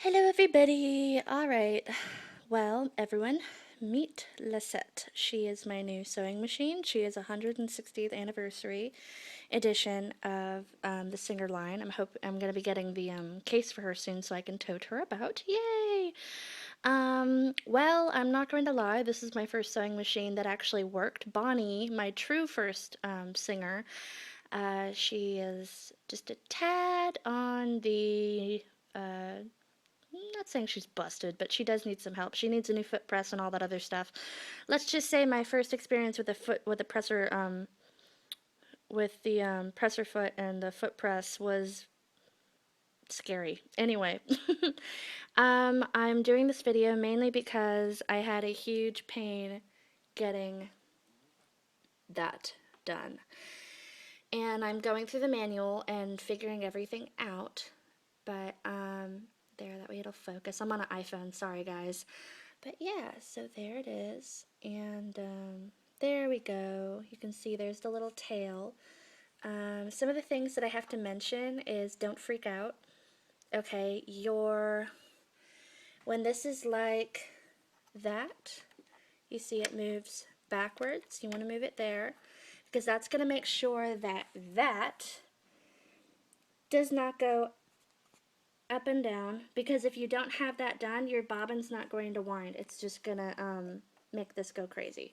Hello, everybody. All right. Well, everyone, meet Lacet. She is my new sewing machine. She is a 160th anniversary edition of the Singer line. I'm going to be getting the case for her soon so I can tote her about. Yay! Well, I'm not going to lie. This is my first sewing machine that actually worked. Bonnie, my true first singer, she is just a tad on the I'm not saying she's busted, but she does need some help. She needs a new foot press and all that other stuff. Let's just say my first experience with the presser with the presser foot and the foot press was scary. Anyway, I'm doing this video mainly because I had a huge pain getting that done. And I'm going through the manual and figuring everything out. But there, that way it'll focus. I'm on an iPhone, sorry guys. But yeah, so there it is, and there we go. You can see there's the little tail. Some of the things that I have to mention is don't freak out. Okay, when this is like that, you see it moves backwards. You want to move it there, because that's going to make sure that that does not go up and down, because if you don't have that done, your bobbin's not going to wind. It's just gonna make this go crazy.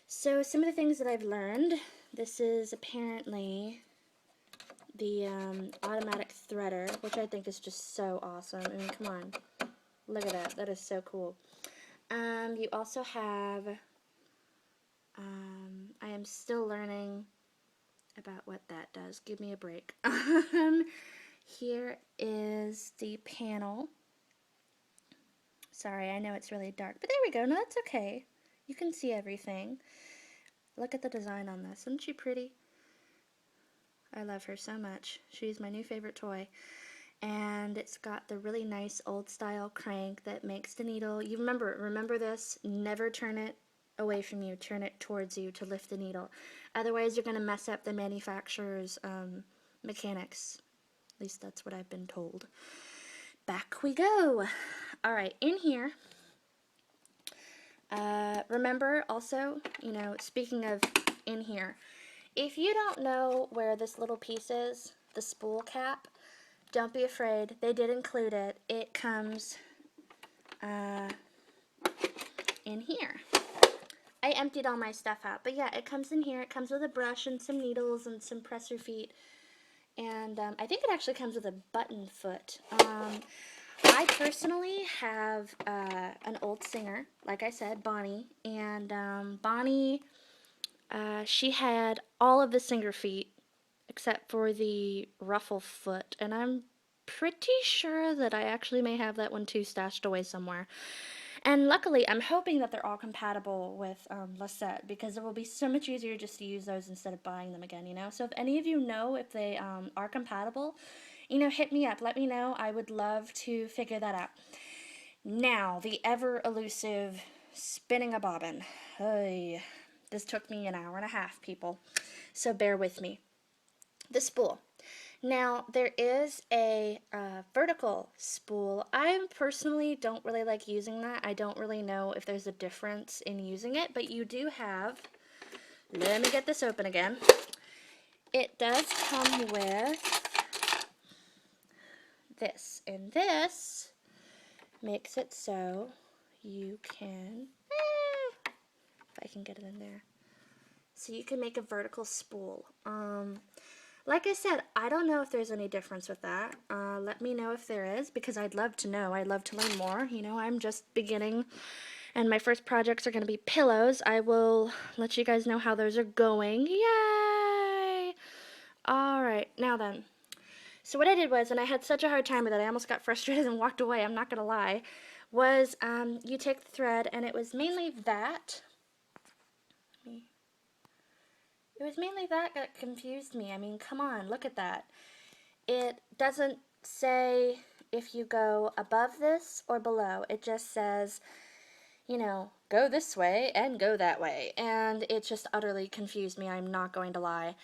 So some of the things that I've learned, this is apparently the automatic threader, which I think is just so awesome. I mean, come on, look at that. That is so cool. You also have, I am still learning about what that does. Give me a break. Here is the panel. Sorry, I know it's really dark, but there we go. No, that's okay. You can see everything. Look at the design on this. Isn't she pretty? I love her so much. She's my new favorite toy. And it's got the really nice old style crank that makes the needle. You remember this, never turn it away from you. Turn it towards you to lift the needle. Otherwise, you're going to mess up the manufacturer's mechanics. At least that's what I've been told. Back we go. All right, in here, remember also, speaking of in here, if you don't know where this little piece is, the spool cap, don't be afraid. They did include it. It comes in here. I emptied all my stuff out, but yeah, it comes in here. It comes with a brush and some needles and some presser feet. And I think it actually comes with a button foot. I personally have an old singer, like I said, Bonnie. And Bonnie, she had all of the singer feet except for the ruffle foot. And I'm pretty sure that I actually may have that one too stashed away somewhere. And luckily, I'm hoping that they're all compatible with Lacet, because it will be so much easier just to use those instead of buying them again, So if any of you know if they are compatible, hit me up. Let me know. I would love to figure that out. Now, the ever-elusive spinning a bobbin. Oy. This took me an hour and a half, people. So bear with me. The spool. Now, there is a vertical spool. I personally don't really like using that. I don't really know if there's a difference in using it, but you do have, let me get this open again. It does come with this, and this makes it so you can, if I can get it in there, so you can make a vertical spool. Like I said, I don't know if there's any difference with that. Let me know if there is, because I'd love to know. I'd love to learn more. I'm just beginning, and my first projects are going to be pillows. I will let you guys know how those are going. Yay! Alright, now then. So what I did was, and I had such a hard time with it, I almost got frustrated and walked away, I'm not going to lie, was you take the thread, and it was mainly that. It was mainly that confused me. I mean, come on, look at that. It doesn't say if you go above this or below. It just says, go this way and go that way. And it just utterly confused me. I'm not going to lie.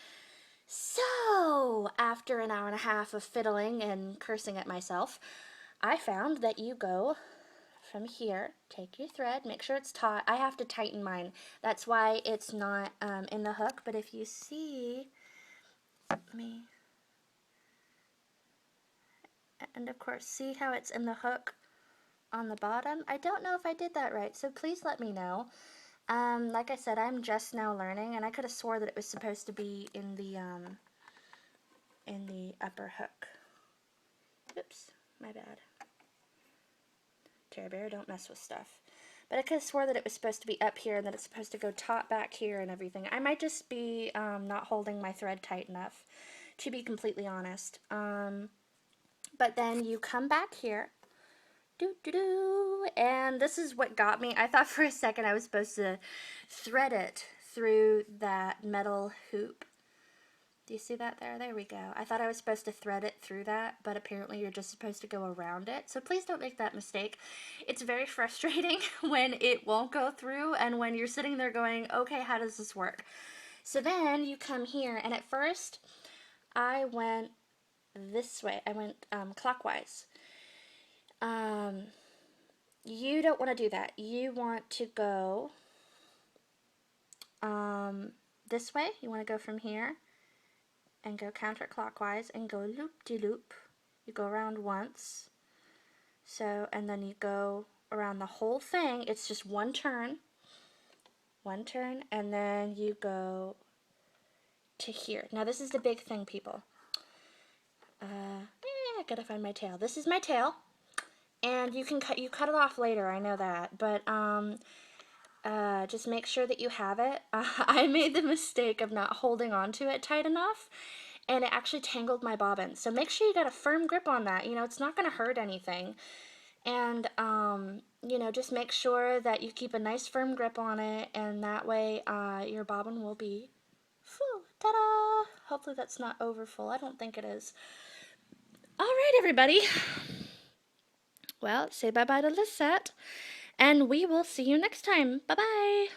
So, after an hour and a half of fiddling and cursing at myself, I found that you go from here, take your thread, make sure it's taut. I have to tighten mine. That's why it's not in the hook, but if you see me, and of course, see how it's in the hook on the bottom? I don't know if I did that right, so please let me know. Like I said, I'm just now learning, and I could have swore that it was supposed to be in the upper hook. Oops, my bad. Terry Bear, don't mess with stuff. But I could have swore that it was supposed to be up here and that it's supposed to go taut back here and everything. I might just be not holding my thread tight enough, to be completely honest. But then you come back here, and this is what got me. I thought for a second I was supposed to thread it through that metal hoop. Do you see that there? There we go. I thought I was supposed to thread it through that, but apparently you're just supposed to go around it. So please don't make that mistake. It's very frustrating when it won't go through and when you're sitting there going, okay, how does this work? So then you come here, and at first I went this way. I went clockwise. You don't want to do that. You want to go this way. You want to go from here and go counterclockwise and go loop-de-loop. You go around once. So, and then you go around the whole thing. It's just one turn, and then you go to here. Now this is the big thing, people. I gotta find my tail. This is my tail, and you cut it off later. I know that, but just make sure that you have it. I made the mistake of not holding on to it tight enough, and it actually tangled my bobbin. So make sure you got a firm grip on that. You know, it's not going to hurt anything. And, you know, just make sure that you keep a nice firm grip on it, and that way your bobbin will be full. Ta-da! Hopefully that's not over full. I don't think it is. All right, everybody. Well, say bye-bye to Lacet, and we will see you next time. Bye-bye.